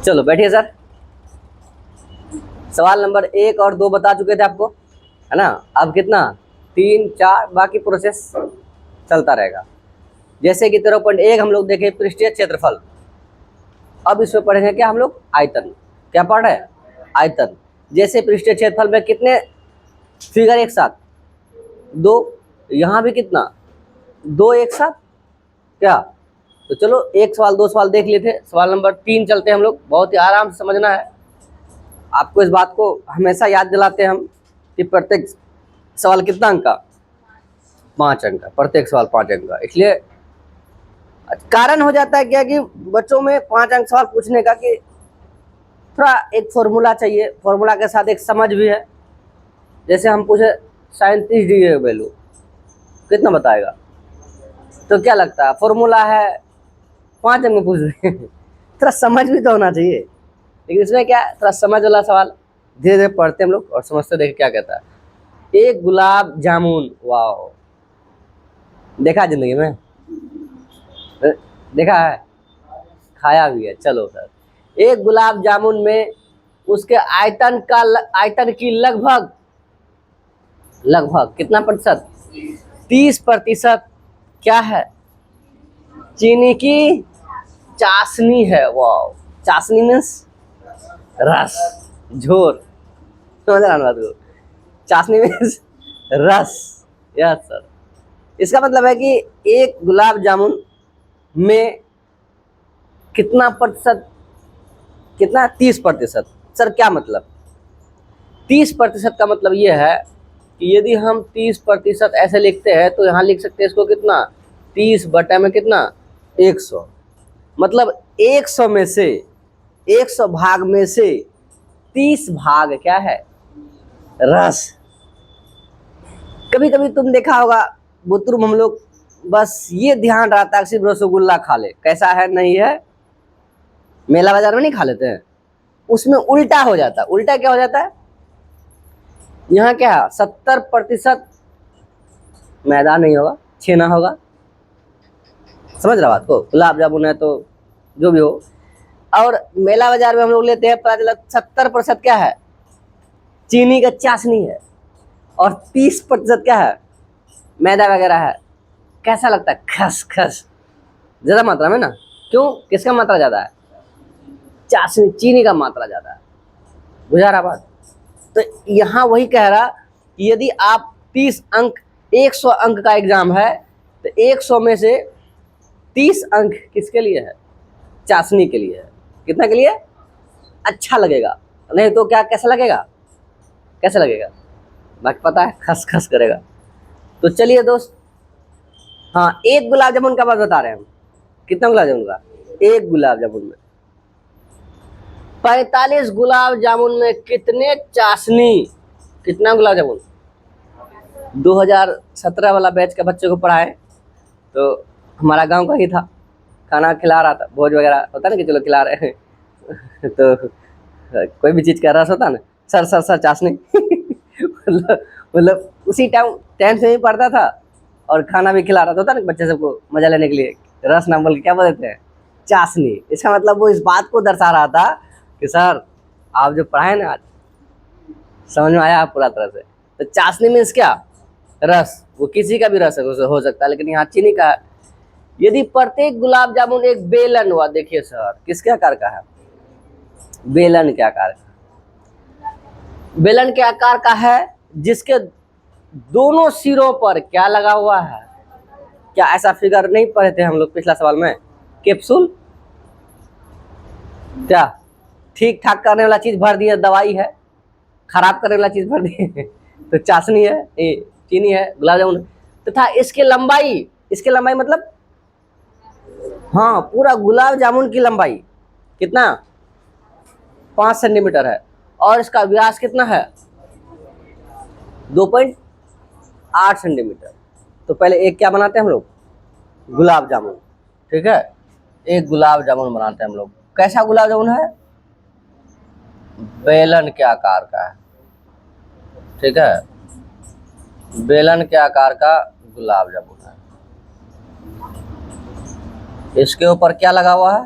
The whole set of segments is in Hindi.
चलो बैठिए सर। सवाल नंबर 1 और 2 बता चुके थे आपको, है ना। अब कितना 3 4 बाकी प्रोसेस चलता रहेगा। जैसे कि 13.1 हम लोग देखे पृष्ठीय क्षेत्रफल। अब इसमें पढ़ेंगे क्या हम लोग, आयतन। क्या पढ़ रहे हैं, आयतन। जैसे पृष्ठीय क्षेत्रफल में कितने फिगर एक साथ, 2, यहाँ भी कितना 2 एक साथ क्या। तो चलो एक सवाल 2 सवाल देख लिए थे। सवाल नंबर 3 चलते हैं हम लोग। बहुत ही आराम से समझना है आपको। इस बात को हमेशा याद दिलाते हैं हम कि प्रत्येक सवाल कितना अंक का, 5 अंक का। प्रत्येक सवाल 5 अंक का। इसलिए कारण हो जाता है क्या कि बच्चों में 5 अंक सवाल पूछने का कि थोड़ा एक फॉर्मूला चाहिए, फॉर्मूला के साथ एक समझ भी है। जैसे हम पूछे 37 डिग्री का वैल्यू कितना बताएगा, तो क्या लगता है फॉर्मूला है, 5 अंक में पूछ रहे हैं। थोड़ा समझ भी तो होना चाहिए। लेकिन इसमें क्या है, थोड़ा समझ वाला सवाल। धीरे धीरे पढ़ते हम लोग और समझते देखें क्या कहता है। एक गुलाब जामुन, वाह, देखा जिंदगी में, देखा है, खाया भी है। चलो सर, एक गुलाब जामुन में उसके आयतन की लगभग कितना प्रतिशत, 30% क्या है, चीनी की चाशनी है। वाह, चाशनी मीन्स रस, झोर, समझ रहा बात को। चाशनी मीन्स रस। Yes sir. इसका मतलब है कि एक गुलाब जामुन में कितना प्रतिशत, कितना 30%। सर क्या मतलब, 30% का मतलब ये है कि यदि हम 30% ऐसे लिखते हैं तो यहाँ लिख सकते हैं इसको कितना, 30 बटा में कितना 100। मतलब 100 में से, 100 भाग में से 30 भाग क्या है, रस। कभी कभी तुम देखा होगा बुतरू हम लोग बस ये ध्यान रहता है सिर्फ रसगुल्ला खा ले, कैसा है नहीं है, मेला बाजार में नहीं खा लेते हैं। उसमें उल्टा हो जाता है। उल्टा क्या हो जाता है, यहाँ क्या 70% मैदा नहीं होगा, छेना होगा। समझ रहा बात को। गुलाब जामुन है तो जो भी हो, और मेला बाजार में हम लोग लेते हैं, पता चला 70% क्या है, चीनी का चाशनी है, और 30% क्या है, मैदा वगैरह है। कैसा लगता है, खस खस ज्यादा मात्रा में ना। क्यों, किसका मात्रा ज्यादा है, चाशनी, चीनी का मात्रा ज्यादा है। बुझा रहा बात। तो यहाँ वही कह रहा कि यदि आप 30 अंक, 100 अंक का एग्जाम है तो 100 में से 30 अंक किसके लिए है, चाशनी के लिए है। कितना के लिए, अच्छा लगेगा, नहीं तो क्या, कैसा लगेगा, कैसा लगेगा, बाकी पता है खस खस करेगा। तो चलिए दोस्त, हाँ, एक गुलाब जामुन का बात बता रहे हैं हम। कितना गुलाब जामुन का, एक गुलाब जामुन में 45 गुलाब जामुन में कितने चाशनी, कितना गुलाब जामुन। 2017 वाला बैच का बच्चे को पढ़ाए तो हमारा गांव का ही था, खाना खिला रहा था, भोज वगैरह होता ना कि चलो खिला रहे हैं। तो कोई भी चीज़ का रस होता ना, सर सर सर चाशनी। मतलब उसी टाइम 10th में ही पढ़ता था और खाना भी खिला रहा था, होता ना बच्चे सबको मजा लेने के लिए, रस नाम बोल के क्या बोलते हैं, चाशनी। इसका मतलब वो इस बात को दर्शा रहा था कि सर आप जो पढ़ाए ना आज समझ में आया पूरा तरह से। तो चाशनी मीन्स क्या, रस। वो किसी का भी रस हो सकता है, लेकिन यहाँ चीनी का है। यदि प्रत्येक गुलाब जामुन एक बेलन हुआ, देखिए सर किसके आकार का है, बेलन के आकार का, बेलन के आकार का है, जिसके दोनों सिरों पर क्या लगा हुआ है। क्या ऐसा फिगर नहीं पढ़े थे हम लोग पिछला सवाल में, कैप्सूल, क्या ठीक ठाक करने वाला चीज भर दिया, दवाई है, खराब करने वाला चीज भर दी। तो चाशनी है, ये चीनी है, गुलाब जामुन तथा इसकी लंबाई मतलब, हाँ, पूरा गुलाब जामुन की लंबाई कितना, 5 सेंटीमीटर है, और इसका व्यास कितना है, 2.8 सेंटीमीटर। तो पहले एक क्या बनाते हैं हम लोग, गुलाब जामुन, ठीक है। एक गुलाब जामुन बनाते हैं हम लोग। कैसा गुलाब जामुन है, बेलन के आकार का है, ठीक है, बेलन के आकार का गुलाब जामुन है। इसके ऊपर क्या लगा हुआ है,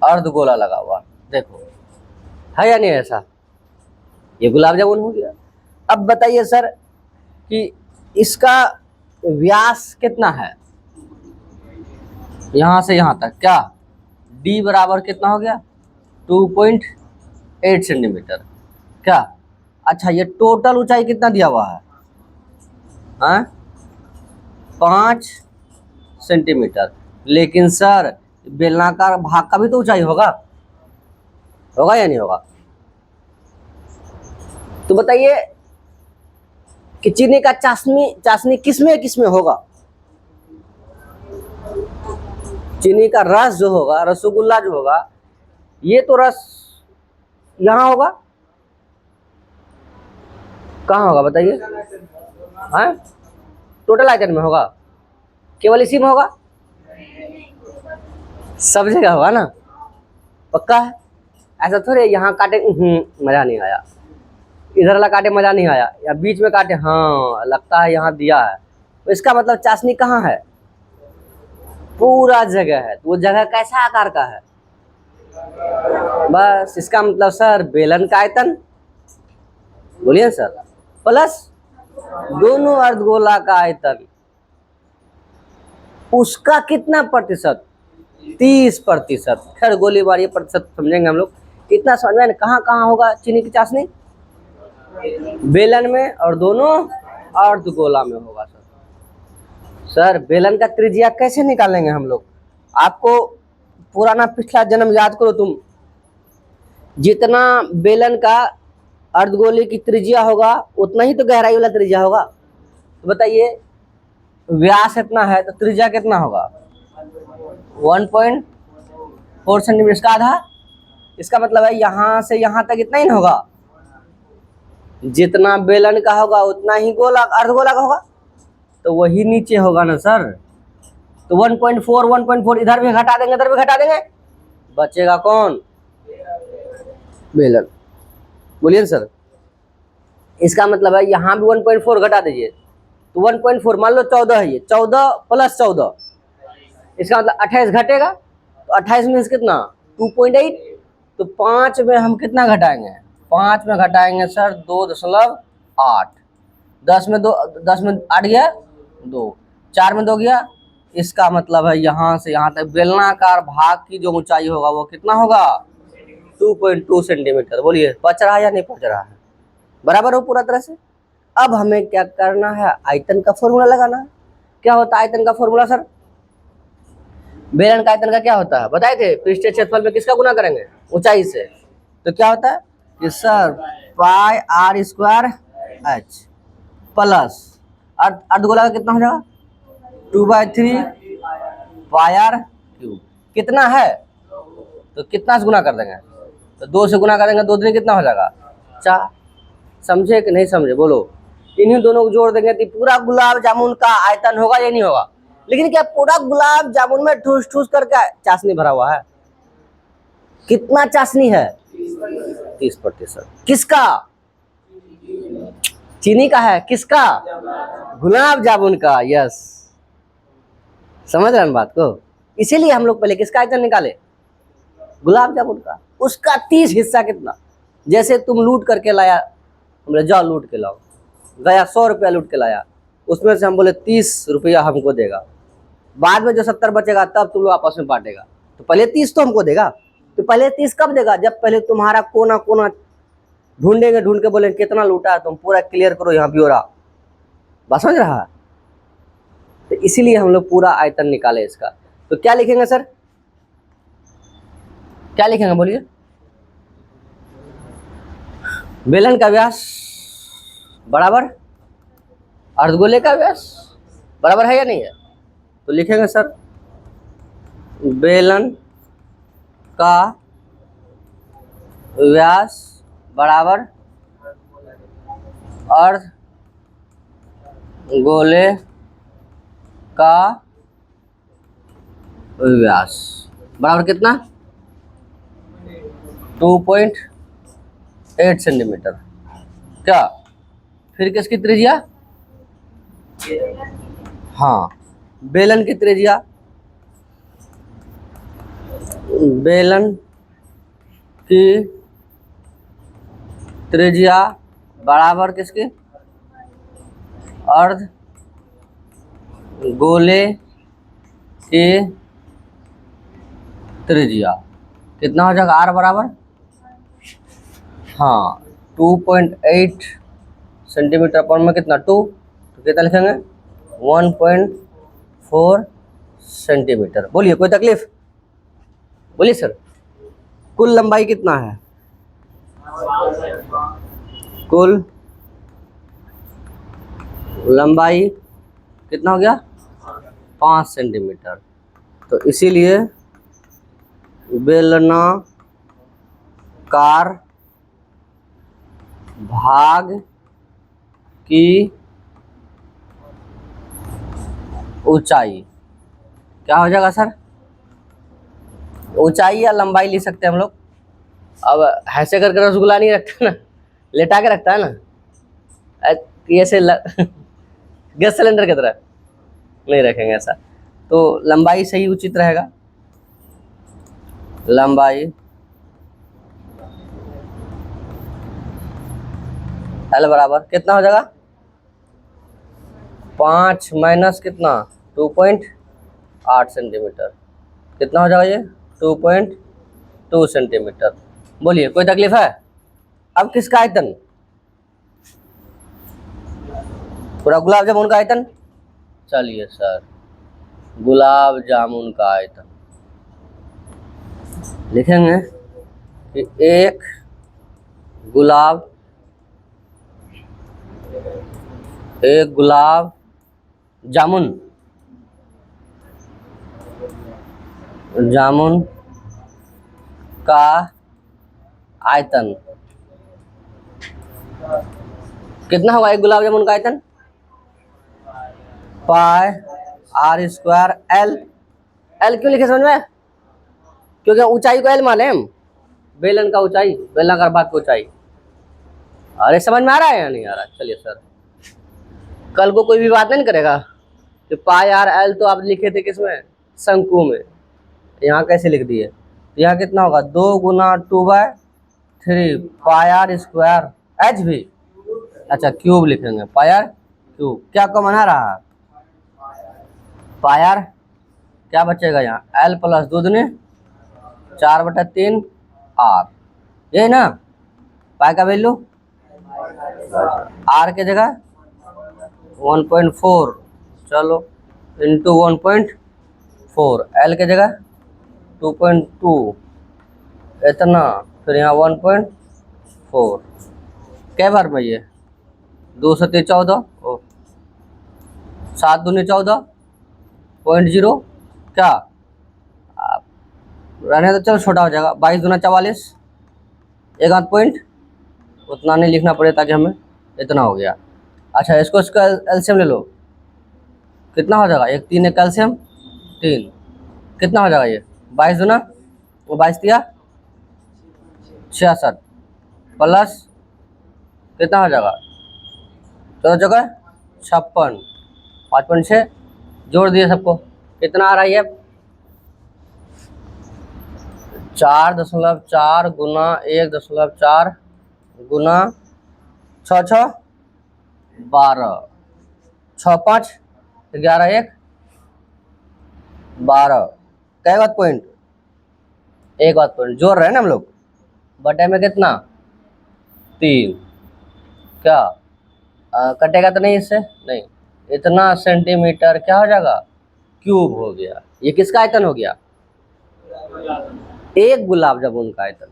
अर्धगोला लगा हुआ, देखो है या नहीं ऐसा, ये गुलाब जामुन हो गया। अब बताइए सर कि इसका व्यास कितना है यहां से यहां तक, क्या d बराबर कितना हो गया 2.8 सेंटीमीटर, क्या? अच्छा ये टोटल ऊंचाई कितना दिया हुआ है, हाँ 5 सेंटीमीटर। लेकिन सर बेलनाकार भाग का भी तो ऊंचाई होगा, होगा या नहीं होगा? तो बताइए कि चीनी का चाशनी किसमें किसमें होगा? चीनी का रस जो होगा, रसगुल्ला जो होगा, ये तो रस यहां होगा, कहाँ होगा बताइए? हाँ टोटल आयतन में होगा, केवल इसी में होगा? सब जगह होगा ना, पक्का है? ऐसा थोड़े यहाँ काटे मजा नहीं आया, इधर वाला काटे मजा नहीं आया, या बीच में काटे हाँ लगता है यहाँ दिया है, तो इसका मतलब चाशनी कहाँ है? पूरा जगह है। तो वो जगह कैसा आकार का है? बस इसका मतलब सर बेलन का आयतन, बोलिए सर, प्लस दोनों अर्धगोला का आयतन, उसका कितना प्रतिशत? 30%। खैर गोली बार ये प्रतिशत समझेंगे हम लोग, इतना समझ में कहाँ कहाँ होगा चीनी की चाशनी? बेलन में और दोनों अर्धगोला में होगा। सर बेलन का त्रिज्या कैसे निकालेंगे हम लोग? आपको पुराना पिछला जन्म याद करो तुम, जितना बेलन का अर्धगोले की त्रिज्या होगा उतना ही तो गहराई वाला त्रिज्या होगा। तो बताइए व्यास इतना है तो त्रिज्या कितना होगा? 1.4 सेंटीमीटर, इसका आधा। इसका मतलब है यहाँ से यहाँ तक इतना ही होगा, जितना बेलन का होगा उतना ही गोला अर्धगोला का होगा, तो वही नीचे होगा ना सर। तो 1.4 इधर भी घटा देंगे, इधर भी घटा देंगे, बचेगा कौन? बेलन। बोलिए सर, इसका मतलब है यहाँ भी 1.4 घटा दीजिए, तो 1.4 मान लो 14 है, ये 14 प्लस 14, इसका मतलब 28 घटेगा, तो 28 मीन्स कितना? 2.8। तो 5 में हम कितना घटाएंगे? 5 में घटाएंगे सर 2.8, 10 में 2, 10 में 8 गया 2, 4 में 2 गया। इसका मतलब है यहाँ से यहाँ तक बेलनाकार भाग की जो ऊंचाई होगा वो कितना होगा? 2.2 सेंटीमीटर। बोलिए पच रहा है या नहीं पच रहा है? बराबर हो पूरा तरह से। अब हमें क्या करना है? आयतन का फॉर्मूला लगाना है। क्या होता है आयतन का फॉर्मूला सर? बेलन का आयतन का क्या होता है बताए थे? पृष्ठीय क्षेत्रफल में किसका गुना करेंगे? ऊंचाई से। तो क्या होता है कि sir pi are square h plus अर्धगोला का कितना हो जाएगा? 2/3 पाई आर क्यूब। कितना है तो कितना से गुना कर देंगे? तो 2 से गुना करेंगे, 2 दिन कितना हो जाएगा? 4। समझे कि नहीं समझे? बोलो। इन्हीं दोनों को जोड़ देंगे तो पूरा गुलाब जामुन का आयतन होगा या नहीं होगा? लेकिन क्या पूरा गुलाब जामुन में ठूस ठूस करके चाशनी भरा हुआ है? कितना चाशनी है? 30%। किसका? चीनी का है। किसका? गुलाब जामुन का। यस, समझ रहे हैं बात को? इसीलिए हम लोग पहले किसका आयतन निकाले? गुलाब जामुन का। उसका 30 हिस्सा कितना? जैसे तुम लूट करके लाया, हमने जाओ लूट के लाओ, गया 100 रुपया लूट के लाया, उसमें से हम बोले 30 रुपया हमको देगा, बाद में जो 70 बचेगा तब तुम लोग आपस में बांटेगा, तो पहले 30 तो हमको देगा। तो पहले 30 कब देगा? जब पहले तुम्हारा कोना कोना ढूंढेंगे, ढूंढ के बोले कितना लूटा है, तुम पूरा क्लियर करो यहाँ ब्यौरा। बात समझ रहा है? तो इसीलिए हम लोग पूरा आयतन निकाले इसका। तो क्या लिखेंगे सर? क्या लिखेंगे बोलिए? बेलन का व्यास बराबर अर्धगोले का व्यास बराबर है या नहीं है? तो लिखेंगे सर बेलन का व्यास बराबर अर्धगोले का व्यास बराबर कितना? 2.8 सेंटीमीटर। क्या फिर किसकी त्रिज्या? हाँ बेलन की त्रिज्या बेलन की त्रिज्या बराबर किसके? अर्ध गोले की त्रिज्या कितना हो जाएगा? आर बराबर, हाँ 2.8 सेंटीमीटर पर में कितना 2, तो कितना लिखेंगे 1.4 सेंटीमीटर। बोलिए कोई तकलीफ? बोलिए सर, कुल लंबाई कितना है? कुल लंबाई कितना हो गया? 5 सेंटीमीटर। तो इसीलिए बेलनाकार भाग की ऊंचाई क्या हो जाएगा सर? ऊंचाई या लंबाई लिख सकते हैं हम लोग। अब ऐसे करके रसगुल्ला नहीं रखता ना, लेटा के रखता है ना, ऐसे गैस सिलेंडर की तरह नहीं रखेंगे ऐसा। तो लंबाई सही उचित रहेगा। लंबाई एल बराबर कितना हो जाएगा? 5 माइनस कितना 2.8 सेंटीमीटर, कितना हो जाएगा ये 2.2 सेंटीमीटर। बोलिए कोई तकलीफ है? अब किसका आयतन? पूरा गुलाब जामुन का आयतन। चलिए सर, गुलाब जामुन का आयतन लिखेंगे कि एक गुलाब जामुन का आयतन कितना होगा? एक गुलाब जामुन का आयतन पाई आर स्क्वायर एल। एल क्यों लिखे समझ में? क्योंकि ऊंचाई को एल माने हम, बेलन का ऊंचाई, बेलनाकार भाग की ऊंचाई। अरे समझ में आ रहा है या नहीं आ रहा? चलिए सर, कल को कोई भी बात नहीं करेगा कि पाई आर एल तो आप लिखे थे किसमें? शंकु में। यहाँ कैसे लिख दिए? यहाँ कितना होगा? 2 गुना 2/3 पाई आर स्क्वायर एच भी, अच्छा क्यूब लिखेंगे, पाई आर क्यूब। क्या कॉमन आ रहा है? पाई आर क्या बचेगा यहाँ? एल प्लस 2 दूनी 4/3 आर, यही ना पाई का वैल्यू। आर के जगह 1.4, चलो इंटू 1.4, एल के जगह 2.2 इतना, फिर यहाँ 1.4 कै बार में ये 2 से 3 14, 7 दूनी 14.0 क्या रहने तो चलो छोटा हो जाएगा, 22 दूना 44, एक आध पॉइंट उतना नहीं लिखना पड़े ताकि हमें इतना हो गया। अच्छा इसको इसका एलसीएम ले लो, कितना हो जाएगा? 1 3 एक एलसीएम 3, कितना हो जाएगा ये? 22 दूना 22 दिया 66 प्लस कितना हो जाएगा? 14 जगह 56, 5.6 जोड़ दिए सबको, कितना आ रहा है? 4.4 गुना 1.4 गुना 6 6 12, 6 5 11 1 12, कै बात पॉइंट? एक बात पॉइंट जोड़ रहे हैं ना हम लोग। बटे में कितना 3, क्या कटेगा तो नहीं इससे? नहीं, इतना सेंटीमीटर क्या हो जाएगा? क्यूब हो गया। ये किसका आयतन हो गया? एक गुलाब जामुन का आयतन।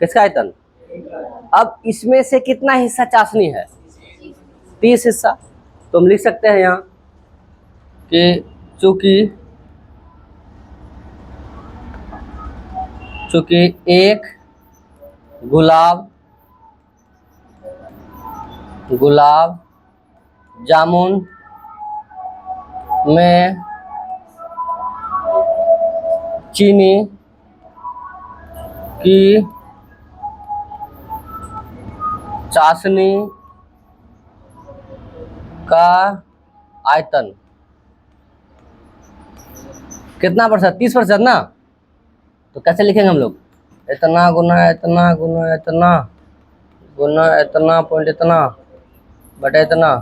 किसका आयतन? अब इसमें से कितना हिस्सा चाशनी है? 30 हिस्सा। तो हम लिख सकते हैं यहाँ कि चूंकि एक गुलाब जामुन में चीनी की चाशनी का आयतन कितना %? 30% ना। तो कैसे लिखेंगे हम लोग? इतना गुना इतना गुना इतना गुना इतना पॉइंट इतना बटे इतना,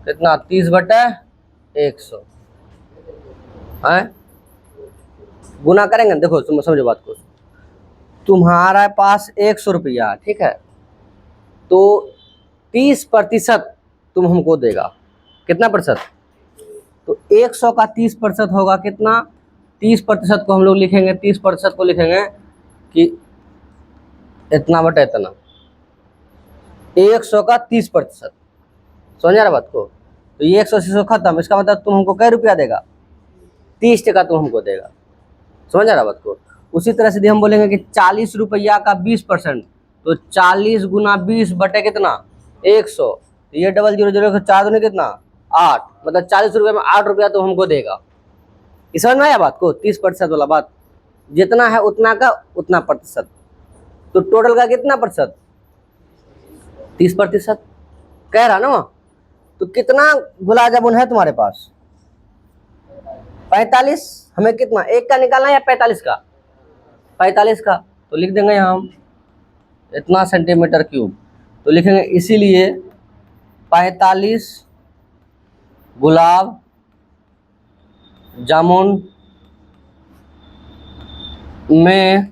कितना 30/100 है। गुना करेंगे, देखो तुम समझो बात को, तुम्हारा पास 100 रुपया, ठीक है, तो 30% तुम हमको देगा, कितना प्रतिशत? तो 100 का 30% होगा कितना? 30% को हम लोग लिखेंगे, 30% को लिखेंगे कि इतना बटा इतना, 100 का 30%, समझ आ रहा बात को? तो ये 100 से 100 खत्म, इसका मतलब तुम हमको कै रुपया देगा? 30% तुम हमको देगा, समझ आ रहा बात को? उसी तरह से हम बोलेंगे कि 40 रुपया का 20%, तो 40 गुना 20 बटे कितना? 100, तो ये 000 4 दूनी कितना? 8, मतलब 40 रुपये में 8 रुपया तो हमको देगा। इस समझ में आया बात को? 30% वाला बात, जितना है उतना का उतना प्रतिशत, तो टोटल का कितना प्रतिशत? 30% कह रहा ना वहाँ। तो कितना गुलाब जामुन है तुम्हारे पास? 45। हमें कितना, एक का निकालना है या 45 का? 45 का, तो लिख देंगे हम इतना सेंटीमीटर क्यूब, तो लिखेंगे इसीलिए 45 गुलाब जामुन में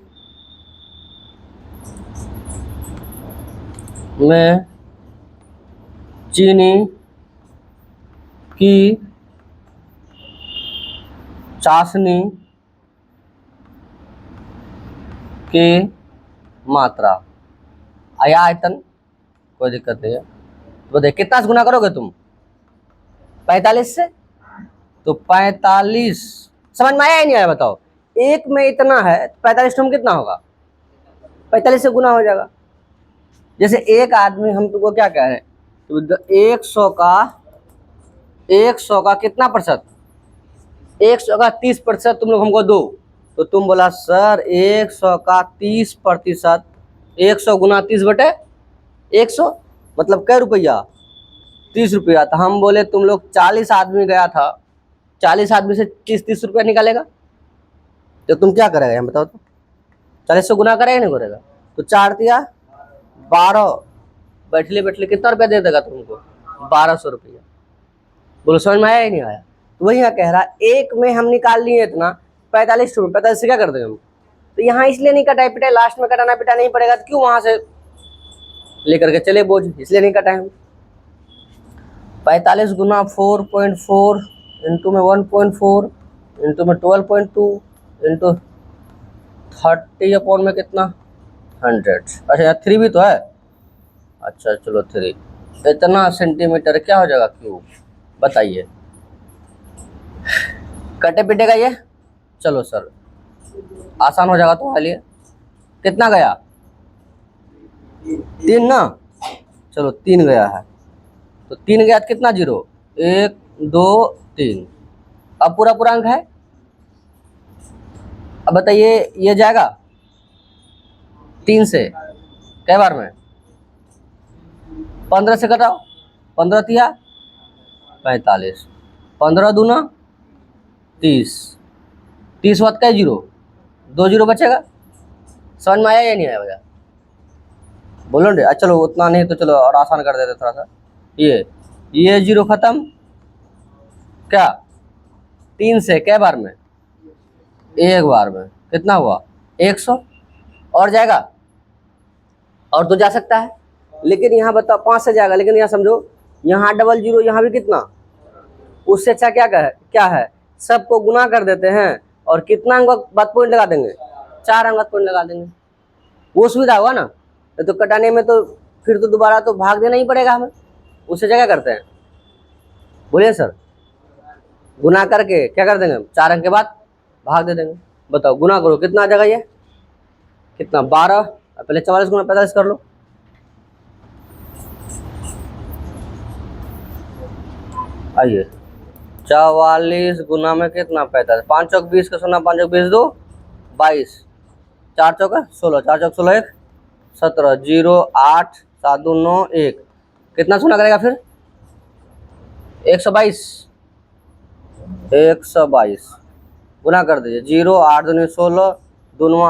चीनी की चाशनी की मात्रा या आयतन, कोई दिक्कत नहीं है। तो देख कितना से गुना करोगे तुम? 45 से, तो 45 समझ में आया ही नहीं आया बताओ? एक में इतना है, 45 में कितना होगा? 45 से गुना हो जाएगा। जैसे एक आदमी, हम तुमको क्या कह रहे हैं, तो 100 का कितना प्रतिशत? 100 का 30% तुम लोग हमको दो, तो तुम बोला सर 100 का 30%, 100 गुना 30/100 मतलब कै रुपया? 30 रुपया। तो हम बोले तुम लोग 40 आदमी गया था, 40 आदमी से 30 रुपया निकालेगा, तो तुम क्या करेगा हम बताओ तो? 40 से गुना करेगा नहीं करेगा? तो 4 दिया 12, बैठले बैठले कितना रुपया दे देगा तुमको? 1200 रुपया। बोलो समझ में आया ही नहीं आया? तो वही यहाँ कह रहा, एक में हम निकाल लिए इतना 45 रुपये, 45 से क्या कर देंगे हम? तो यहाँ इसलिए नहीं कटा पिटा, लास्ट में कटाना पिटा नहीं पड़ेगा, तो क्यों वहां से लेकर के चले बोझ, इसलिए नहीं कटा हम। 45 गुना 4.4 इंटू में 1.4 इंटू में 12.2 इंटू 30 अपॉन में कितना? 100। अच्छा यहाँ 3 भी तो है, अच्छा चलो 3, इतना सेंटीमीटर क्या हो जाएगा क्यूब? बताइए, कटे पिटेगा ये? चलो सर आसान हो जाएगा तुम्हारे लिए। कितना गया? 3 ना, चलो 3 गया है, तो 3 गया तो कितना जीरो? 1 2 3, अब पूरा पूरा अंक है। अब बताइए ये जाएगा 3 से कै बार में? 15 से घटाओ, 15 तिया 45, 15 दूना 30, 30 बात कै जीरो? 2 जीरो बचेगा। समझ में आया या नहीं आया भैया? बोलो रे। अच्छा चलो उतना नहीं तो चलो और आसान कर देते थोड़ा सा। ये जीरो खत्म, क्या 3 से कै बार में? 1 बार में। कितना हुआ? 100। और जाएगा? और तो जा सकता है, लेकिन यहाँ बताओ 5 से जाएगा, लेकिन यहाँ समझो यहाँ डबल जीरो, यहाँ भी कितना? उससे अच्छा क्या है सबको गुना कर देते हैं और कितना अंक बाद पॉइंट लगा देंगे? 4 अंक पॉइंट लगा देंगे, वो सुविधा होगा ना। तो कटाने में तो फिर तो दोबारा तो भाग देना ही पड़ेगा हमें, उससे क्या करते हैं? बोलिए सर, गुना करके क्या कर देंगे? 4 अंक के बाद भाग दे देंगे। बताओ गुना करो कितना आ जाएगा? ये कितना? 12, पहले 44 गुना 45 कर लो। आइए 44 गुना में कितना? 45, 5 चौक 20 का 0, 5 चौक 20 2 22, 4 चौक 16, 4 चौक 16 1 17, 0 8 7 2 9 1, कितना सोना करेगा फिर? 122, 122 गुना कर दीजिए। 0 8 2 16 दोनों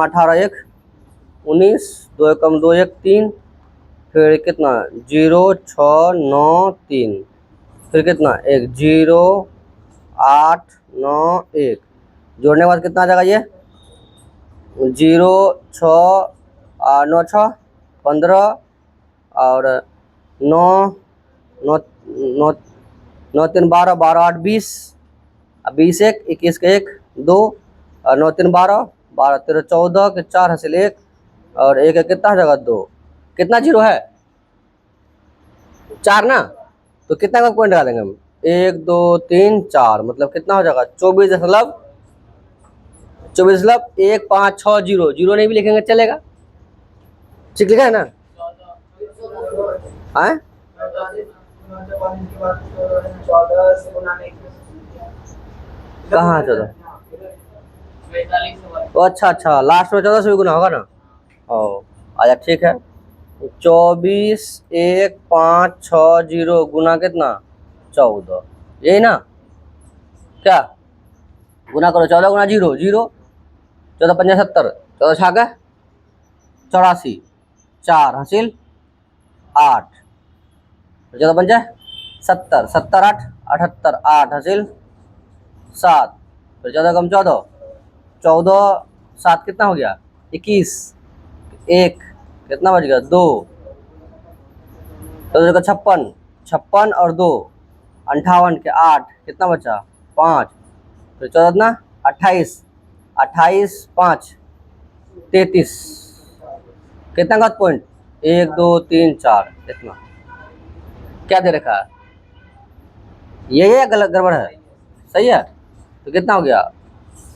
18 1 19, 2 एकम 2 1 3, फिर कितना 0 6 9 3, फिर कितना 1 0 8 9 1, जोड़ने के बाद कितना आ जाएगा ये 0 6 9 6 15 और 9 9 9 9 3 12 12 8 20, 20 1 21 के 1 2 और 9 3 12 12 13 14 के 4 हासिल 1 और 1 है कितना जगह 2, कितना जीरो है 4 ना, तो कितना का पॉइंट डालेंगे हम 1 2 3 4, मतलब कितना हो जाएगा 24.156 जीरो नहीं भी लिखेंगे चलेगा, ठीक लिखा है ना। हाँ कहाँ 14, अच्छा लास्ट में 14 से भी गुना होगा ना। ओ अच्छा ठीक है, 24.156 गुना कितना 14, यही ना, क्या गुना करो 14 गुना 0 0, 14 पंजा 70, 14 छाका 84, 4 हासिल 8, 14 पंजा 70, 70 8 78, 8 हासिल 7, फिर 14 कम 14, 14 7 कितना हो गया 21, 1 कितना बच गया 2, तो 56 56 और 2 58 के 8 कितना बचा 5, फिर 14 ना 28 28 5 33, कितना का पॉइंट 1 2 3 4, कितना क्या दे रखा है ये गलत गड़बड़ है, सही है, तो कितना हो गया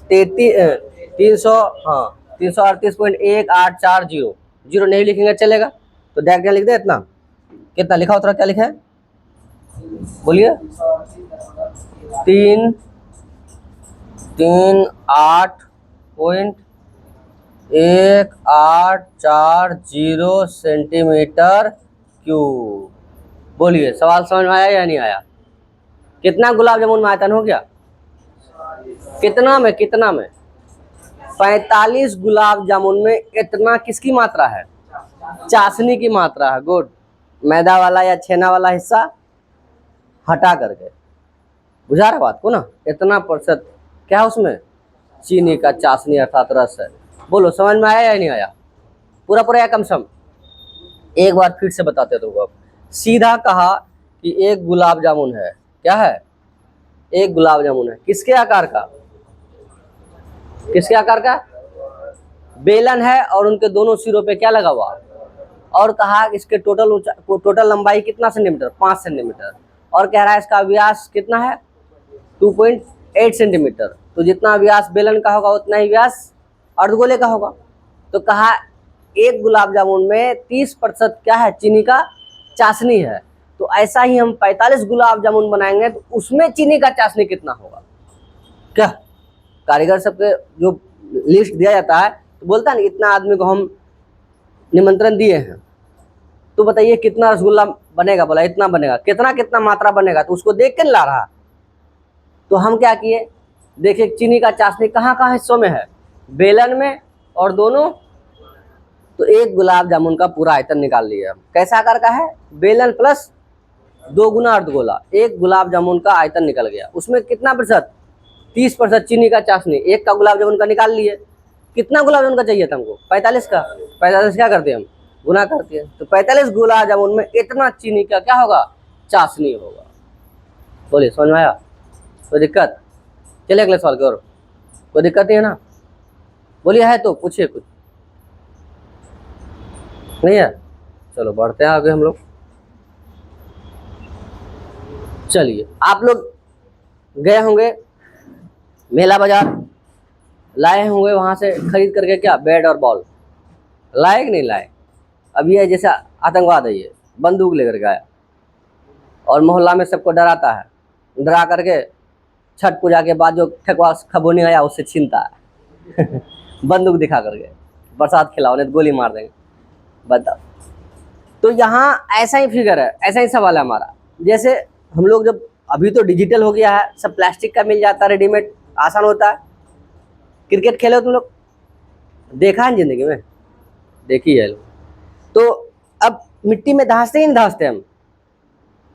300, हाँ 338.1840, जीरो नहीं लिखेंगे चलेगा, तो डायरेक्ट लिख दे इतना, कितना लिखा उतना क्या लिखा है बोलिए 338.1840 सेंटीमीटर क्यूब। बोलिए सवाल समझ में आया या नहीं आया, कितना गुलाब जामुन में आयतन हो गया, कितना में 45 गुलाब जामुन में इतना किसकी मात्रा है, चाशनी की मात्रा है, गुड, मैदा वाला या छेना वाला हिस्सा हटा करके, बुझा रहा बात को ना, इतना प्रतिशत क्या है उसमें चीनी का चाशनी अर्थात रस है। बोलो समझ में आया या नहीं आया, पूरा पूरा या कम सम, एक बार फिर से बताते तुमको, अब सीधा कहा कि एक गुलाब जामुन है, क्या है एक गुलाब जामुन है, किसके आकार का, किसके आकार का, बेलन है और उनके दोनों सिरों पे क्या लगा हुआ, और कहा इसके टोटल लंबाई कितना सेंटीमीटर 5 सेंटीमीटर, और कह रहा है इसका व्यास कितना है 2.8 सेंटीमीटर, तो जितना व्यास बेलन का होगा उतना ही व्यास अर्धगोले का होगा, तो कहा एक गुलाब जामुन में 30% क्या है चीनी का चाशनी है, तो ऐसा ही हम 45 गुलाब जामुन बनाएंगे तो उसमें चीनी का चाशनी कितना होगा, क्या कारीगर सबके जो लिस्ट दिया जाता है तो बोलता है ना इतना आदमी को हम निमंत्रण दिए हैं, तो बताइए कितना रसगुल्ला बनेगा, बोला इतना बनेगा, कितना कितना मात्रा बनेगा, तो उसको देख के ला रहा, तो हम क्या किए देखिए चीनी का चाशनी कहाँ कहाँ हिस्सों में है, बेलन में और दोनों, तो एक गुलाब जामुन का पूरा आयतन निकाल लिया, कैसा आकार का है बेलन प्लस 2 गुना अर्धगोला, एक गुलाब जामुन का आयतन निकल गया, उसमें कितना प्रतिशत 30% चीनी का चाशनी, एक का गुलाब जामुन का निकाल लिए, कितना गुलाब जामुन का चाहिए था हमको 45 का, 45 क्या करते हैं हम गुना करते हैं, तो 45 गुलाब जामुन में इतना चीनी का क्या होगा चाशनी होगा। बोलिए समझ में आया, कोई दिक्कत, चलिए अगले सवाल की ओर, कोई दिक्कत नहीं है ना, बोलिए है तो पूछिए, कुछ नहीं है, चलो बढ़ते हैं आगे हम लोग। चलिए आप लोग गए होंगे मेला बाजार, लाए होंगे वहां से खरीद करके क्या बैट और बॉल, लाए कि नहीं लाए, अब ये जैसा आतंकवाद है, ये बंदूक लेकर के आया और मोहल्ला में सबको डराता है, डरा करके छठ पूजा के बाद जो ठेकुआ खबोनी आया उससे छीनता है बंदूक दिखा करके, बरसात खिलाओ नहीं तो गोली मार देंगे, बताओ। तो यहाँ ऐसा ही फिगर है, ऐसा ही सवाल है हमारा, जैसे हम लोग जब अभी तो डिजिटल हो गया है, सब प्लास्टिक का मिल जाता है रेडीमेड, आसान होता है, क्रिकेट खेले हो तुम लोग? देखा है जिंदगी में? देखी है लोग। तो अब मिट्टी में धंसते ही नहीं धंसते हम?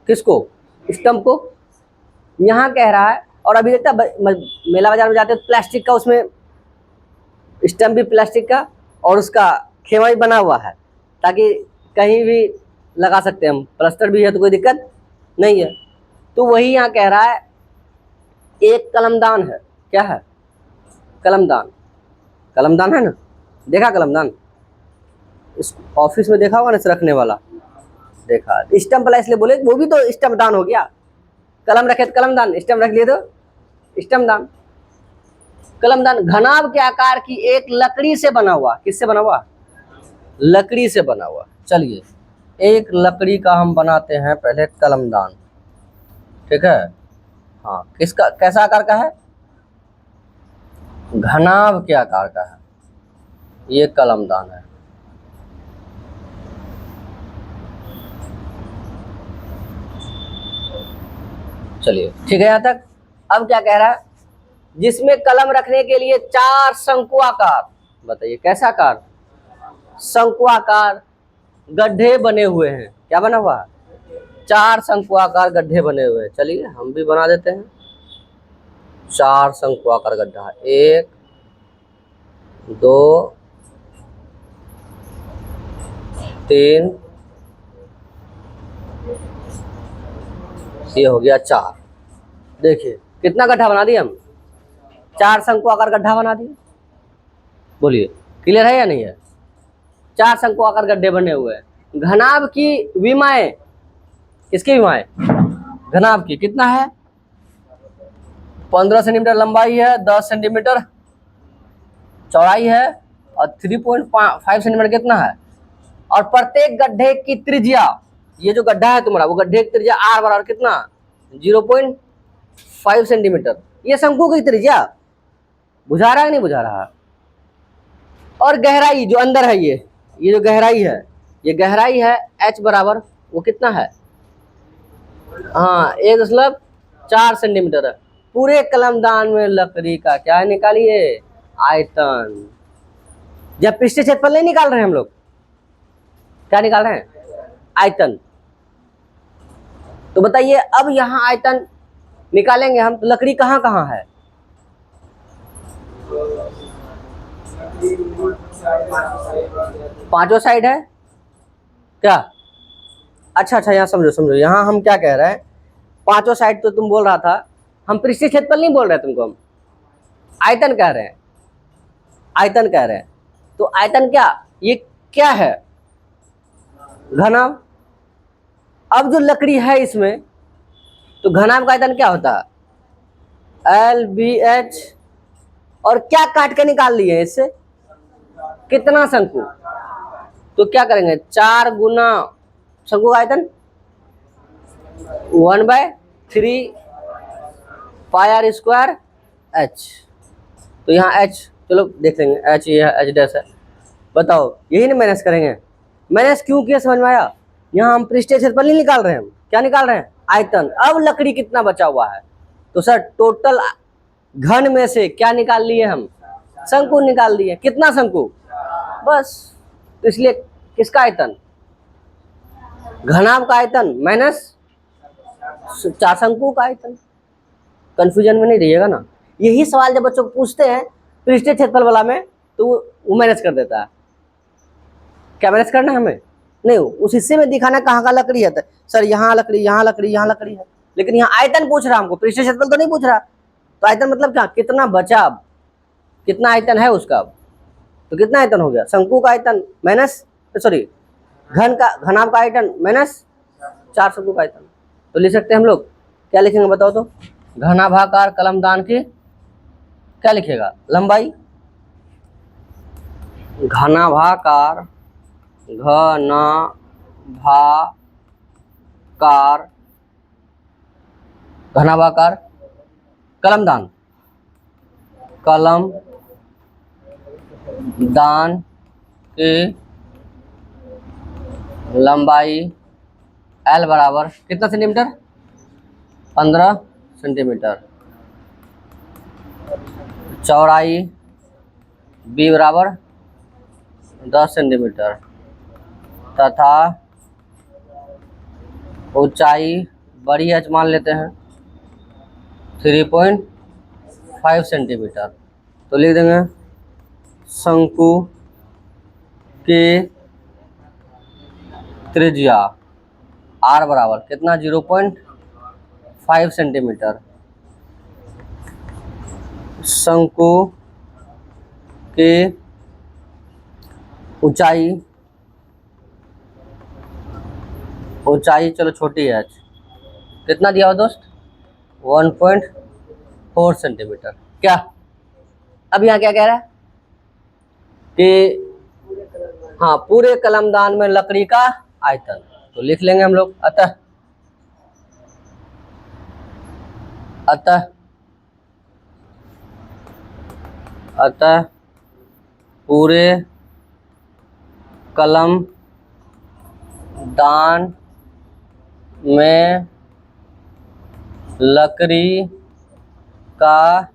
किसको? स्टंप को। यहाँ कह रहा है, और अभी देखता मेला बाजार में जाते हैं तो प्लास्टिक का, उसमें स्टंप भी प्लास्टिक का और उसका खेमा भी बना हुआ है, ताकि कहीं भी लगा सकते हैं हम, प्लास्टर भी है तो कोई दिक्कत नहीं है। तो वही यहाँ कह रहा है एक कलमदान है। क्या है? कलमदान। कलमदान है ना, देखा कलमदान? इस ऑफिस में देखा होगा ना, इसे रखने वाला देखा। स्टंप वाला इसलिए बोले, वो भी तो स्टंप दान हो गया। कलम रखे तो कलमदान, स्टंप रख लिए तो स्टंप दान। कलमदान घनाभ के आकार की एक लकड़ी से बना हुआ। किससे बना हुआ? लकड़ी से बना हुआ। चलिए, एक लकड़ी का हम बनाते हैं पहले कलमदान, ठीक है? हाँ, किसका, कैसा आकार का है? घनाभ के आकार का है, ये कलमदान है। चलिए, ठीक है यहाँ तक। अब क्या कह रहा है? जिसमें कलम रखने के लिए 4 शंकुआकार, बताइए कैसा आकार? शंकुआकार गड्ढे बने हुए हैं। क्या बना हुआ? 4 शंकुआकार गड्ढे बने हुए हैं। चलिए हम भी बना देते हैं। 4 शंकुआकार गड्ढा, 1 2 3, ये हो गया 4। देखिए कितना गड्ढा बना दिए हम? 4 शंकुआकार गड्ढा बना दिए। बोलिए क्लियर है या नहीं है? 4 शंकुआकार गड्ढे बने हुए हैं। घनाभ की विमाएं, किसकी विमाएं? घनाभ की। कितना है? 15 सेंटीमीटर लंबाई है, 10 सेंटीमीटर चौड़ाई है और 3.5 सेंटीमीटर कितना है? और प्रत्येक गड्ढे की त्रिज्या, ये जो गड्ढा है तुम्हारा, वो गड्ढे की त्रिज्या r बराबर कितना? 0.5 सेंटीमीटर। ये शंकु की त्रिज्या। बुझा रहा है नहीं बुझा रहा? और गहराई जो अंदर है, ये जो गहराई है, ये गहराई है h बराबर, वो कितना है? हाँ, 1.4 सेंटीमीटर है। पूरे कलमदान में लकड़ी का क्या निकालिए? आयतन। जब पृष्ठीय क्षेत्रफल नहीं निकाल रहे हैं हम लोग, क्या निकाल रहे हैं? आयतन। तो बताइए, अब यहाँ आयतन निकालेंगे हम, तो लकड़ी कहाँ कहाँ है? पांचों साइड है क्या? अच्छा, यहाँ समझो, यहाँ हम क्या कह रहे हैं? पांचों साइड तो तुम बोल रहा था, हम पृष्ठीय क्षेत्रफल नहीं बोल रहे तुमको, हम आयतन कह रहे हैं। आयतन कह रहे हैं। तो आयतन क्या, ये क्या है? घनाभ। अब जो लकड़ी है इसमें, तो घनाभ का आयतन क्या होता है? LBH। और क्या काट के निकाल लिए इससे? कितना शंकु? तो क्या करेंगे? 4 गुना शंकु का आयतन 1/3 πr² h। तो यहाँ h, चलो देख लेंगे, h ये है, h डैश है। बताओ, यही ना मैनेज करेंगे? मैनेज क्यों किया समझ में आया? यहाँ हम पृष्ठीय क्षेत्रफल नहीं निकाल रहे हैं, हम क्या निकाल रहे हैं? आयतन। अब लकड़ी कितना बचा हुआ है? तो सर टोटल घन में से क्या निकाल लिए हम? शंकु निकाल लिए। कितना शंकु? बस। तो इसलिए किसका आयतन? घनाभ का आयतन माइनस 4 शंकु का आयतन। कंफ्यूजन में नहीं रहिएगा ना। यही सवाल जब बच्चों को पूछते हैं पृष्ठीय क्षेत्रफल वाला में, तो वो मैनेज कर देता है। क्या मैनेज करना है हमें? नहीं, उस हिस्से में दिखाना कहाँ का लकड़ी है। सर यहाँ लकड़ी, यहाँ लकड़ी, यहाँ लकड़ी है, लेकिन यहाँ आयतन पूछ रहा हमको, पृष्ठीय क्षेत्रफल तो नहीं पूछ रहा। तो आयतन मतलब क्या? कितना बचा, कितना आयतन है उसका। तो कितना आयतन हो गया? शंकु का आयतन माइनस, सॉरी, घनाभ का आयतन माइनस 4 शंकु का आयतन। तो लिख सकते हैं हम लोग, क्या लिखेंगे बताओ तो? घनाभाकार कलमदान की क्या लिखेगा? लंबाई। घनाभाकार घनाभाकार कलमदान की लंबाई L बराबर कितना सेंटीमीटर? 15 सेंटीमीटर। चौड़ाई बी बराबर 10 सेंटीमीटर तथा ऊंचाई बड़ी एच मान लेते हैं 3.5 सेंटीमीटर। तो लिख देंगे शंकु की त्रिज्या आर बराबर कितना 0.5 सेंटीमीटर। शंकु की ऊंचाई चलो छोटी है कितना दिया हो दोस्त 1.4 सेंटीमीटर। क्या अब यहाँ क्या कह रहा है कि हाँ पूरे कलमदान में लकड़ी का आयतन। तो लिख लेंगे हम लोग अतः पूरे कलमदान में लकड़ी का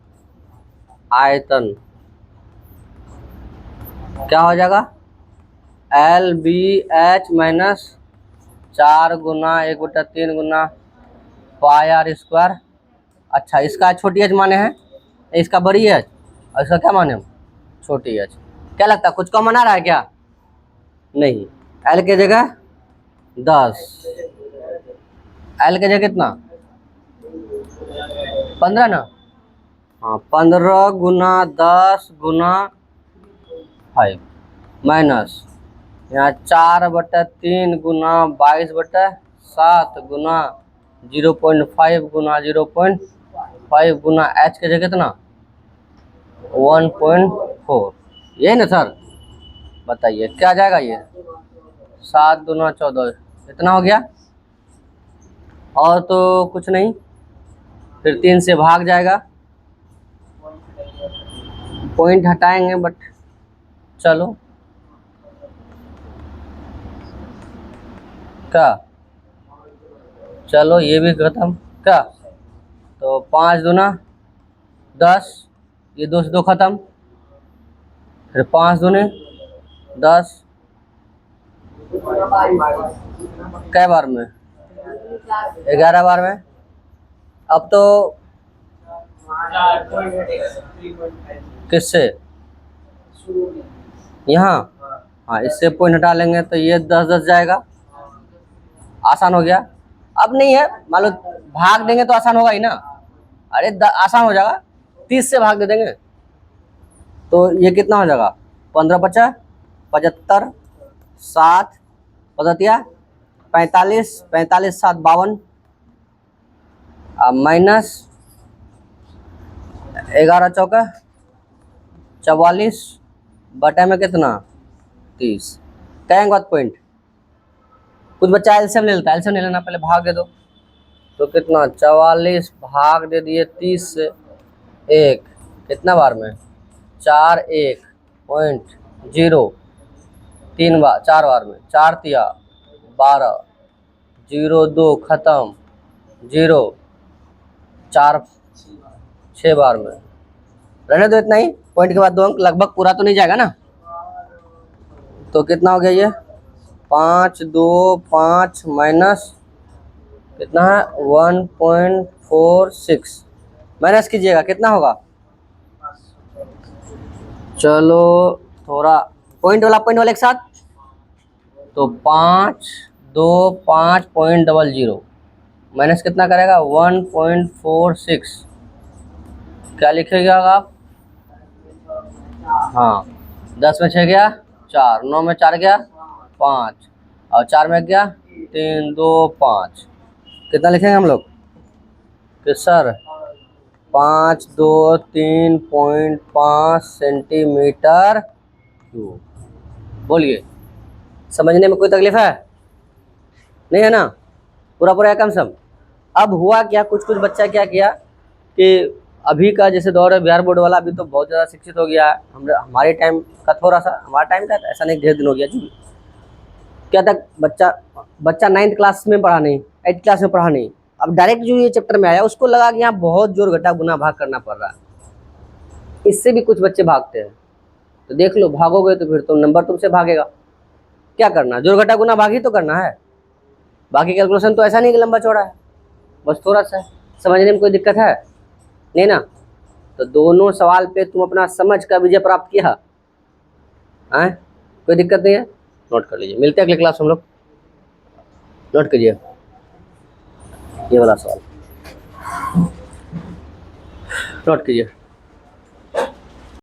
आयतन क्या हो जाएगा LBH माइनस 4 गुना 1/3 गुना पाई आर स्क्वायर। अच्छा इसका छोटी एच माने हैं, इसका बड़ी एच और इसका क्या माने हम छोटी एच। क्या लगता है कुछ कॉमन आ रहा है क्या? नहीं। एल के जगह 10, एल के जगह कितना 15 ना। हाँ 15 गुना 10 गुना 5 माइनस यहाँ 4/3 गुना 22/7 गुना 0.5 गुना 0.5 गुना एच के जगह कितना 1.4। यही ना सर बताइए क्या जाएगा ये 7 दूना 14 इतना हो गया और तो कुछ नहीं फिर 3 से भाग जाएगा पॉइंट हटाएंगे बट चलो क्या चलो ये भी खत्म क्या। तो 5 दूना 10 ये 2 से 2 खत्म फिर 5 दूने 10 कै बार में 11 बार में। अब तो किससे यहाँ हाँ इससे पॉइंट हटा लेंगे तो ये 10 जाएगा आसान हो गया। अब नहीं है मान लो भाग देंगे तो आसान होगा ही ना। अरे आसान हो जाएगा 30 से भाग दे देंगे तो ये कितना हो जाएगा 15 × 75 7 पचतिया 45 45 7 52 माइनस 11 चौका 44 बटे में कितना 30 कहेंगे बात पॉइंट। कुछ बच्चा एलसीएम ले लेता है, एलसीएम ले लेना पहले भाग दे दो तो कितना 44 भाग दे दिए 30 से 1 कितना बार में 4 1.0 3 बार 4 बार में 4 तिया 12 0 2 खत्म 0 4 6 बार में रहने दो इतना ही। पॉइंट के बाद 2 अंक लगभग पूरा तो नहीं जाएगा ना। तो कितना हो गया ये 5 2 5 माइनस कितना है 1.46 माइनस कीजिएगा कितना होगा। चलो थोड़ा पॉइंट वाला एक साथ तो 5 2 5.00 माइनस कितना करेगा 1.46 क्या लिखेगा आप। हाँ 10 में 6 गया 4 9 में 4 गया 5 और 4 में गया 3 2 5 कितना लिखेंगे हम लोग कि सर 5 2 3.5 सेंटीमीटर क्यूब। बोलिए समझने में कोई तकलीफ है नहीं है ना पूरा है कम सम। अब हुआ क्या कुछ बच्चा क्या किया कि अभी का जैसे दौर है बिहार बोर्ड वाला अभी तो बहुत ज़्यादा शिक्षित हो गया है। हमारे टाइम का थोड़ा सा हमारा टाइम का ऐसा नहीं ढेर दिन हो गया जी। क्या था बच्चा 9th क्लास में पढ़ा नहीं 8th क्लास में पढ़ा नहीं अब डायरेक्ट जो ये चैप्टर में आया उसको लगा कि यहाँ बहुत जोर घटा गुना भाग करना पड़ रहा है। इससे भी कुछ बच्चे भागते हैं तो देख लो, भागोगे तो फिर तो नंबर तुमसे भागेगा। क्या करना, जोड़ घटा गुना भाग ही तो करना है। बाकी कैलकुलेशन तो ऐसा नहीं कि लंबा चौड़ा है, बस थोड़ा सा है। समझने में कोई दिक्कत है नहीं ना? तो दोनों सवाल पे तुम अपना समझ का विजय प्राप्त किया है, कोई दिक्कत नहीं है। नोट कर लीजिए, मिलते हैं अगले क्लास में हम लोग। नोट कीजिए ये वाला सवाल, नोट कीजिए।